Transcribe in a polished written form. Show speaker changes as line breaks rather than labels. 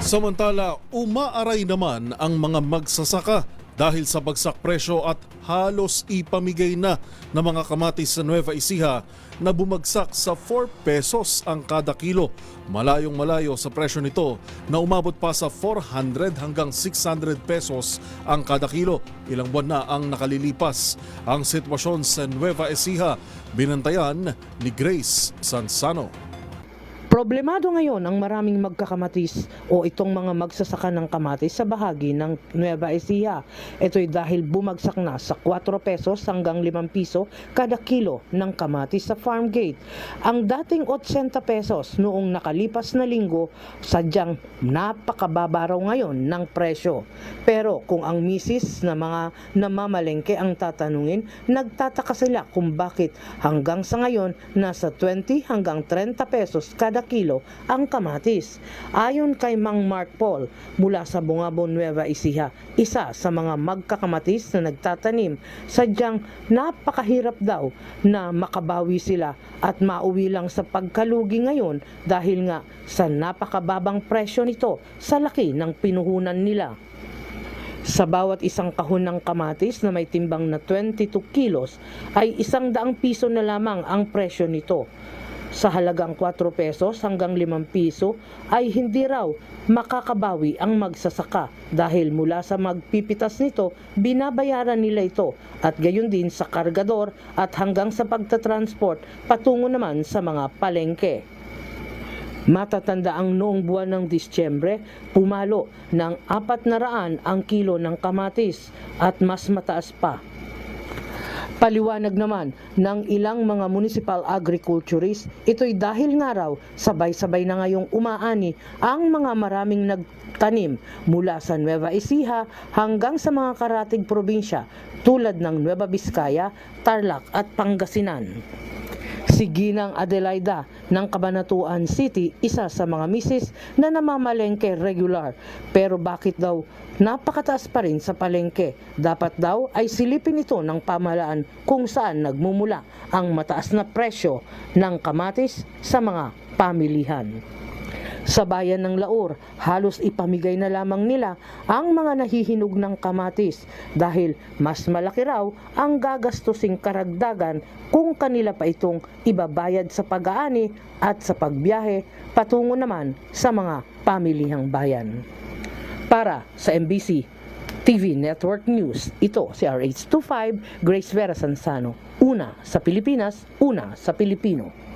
Samantala, umaaray naman ang mga magsasaka dahil sa bagsak presyo at halos ipamigay na ng mga kamatis sa Nueva Ecija na bumagsak sa 4 pesos ang kada kilo. Malayong malayo sa presyo nito na umabot pa sa 400 hanggang 600 pesos ang kada kilo. Ilang buwan na ang nakalilipas. Ang sitwasyon sa Nueva Ecija, binantayan ni Grace Sansano.
Problemado ngayon ang maraming magkakamatis o itong mga magsasaka ng kamatis sa bahagi ng Nueva Ecija. Ito'y dahil bumagsak na sa 4 pesos hanggang 5 piso kada kilo ng kamatis sa farm gate. Ang dating 80 pesos noong nakalipas na linggo, sadyang napakababa raw ngayon ng presyo. Pero kung ang misis na mga namamalengke ang tatanungin, nagtataka sila kung bakit hanggang sa ngayon nasa 20 hanggang 30 pesos kada kilo ang kamatis. Ayon kay Mang Mark Paul mula sa Bungabon, Nueva Ecija, isa sa mga magkakamatis na nagtatanim, sadyang napakahirap daw na makabawi sila at mauwi lang sa pagkalugi ngayon dahil nga sa napakababang presyo nito sa laki ng pinuhunan nila. Sa bawat isang kahon ng kamatis na may timbang na 22 kilos ay 100 piso na lamang ang presyo nito. Sa halagang 4 pesos hanggang 5 piso ay hindi raw makakabawi ang magsasaka dahil mula sa magpipitas nito, binabayaran nila ito at gayon din sa kargador at hanggang sa pagtatransport patungo naman sa mga palengke. Matatanda ang noong buwan ng Disyembre, pumalo ng 400 ang kilo ng kamatis at mas mataas pa. Paliwanag naman ng ilang mga municipal agriculturists, ito'y dahil nga raw sabay-sabay na ngayong umaani ang mga maraming nagtanim mula sa Nueva Ecija hanggang sa mga karatig probinsya tulad ng Nueva Vizcaya, Tarlac at Pangasinan. Si Ginang Adelaida ng Cabanatuan City, isa sa mga misis na namamalengke regular. Pero bakit daw napakataas pa rin sa palengke? Dapat daw ay silipin ito ng pamahalaan kung saan nagmumula ang mataas na presyo ng kamatis sa mga pamilihan. Sa bayan ng Laur, halos ipamigay na lamang nila ang mga nahihinog ng kamatis dahil mas malaki raw ang gagastusing karagdagan kung kanila pa itong ibabayad sa pag-aani at sa pagbiyahe patungo naman sa mga pamilihang bayan. Para sa MBC TV Network News, ito si RH25 Grace Vera Sansano. Una sa Pilipinas, una sa Pilipino.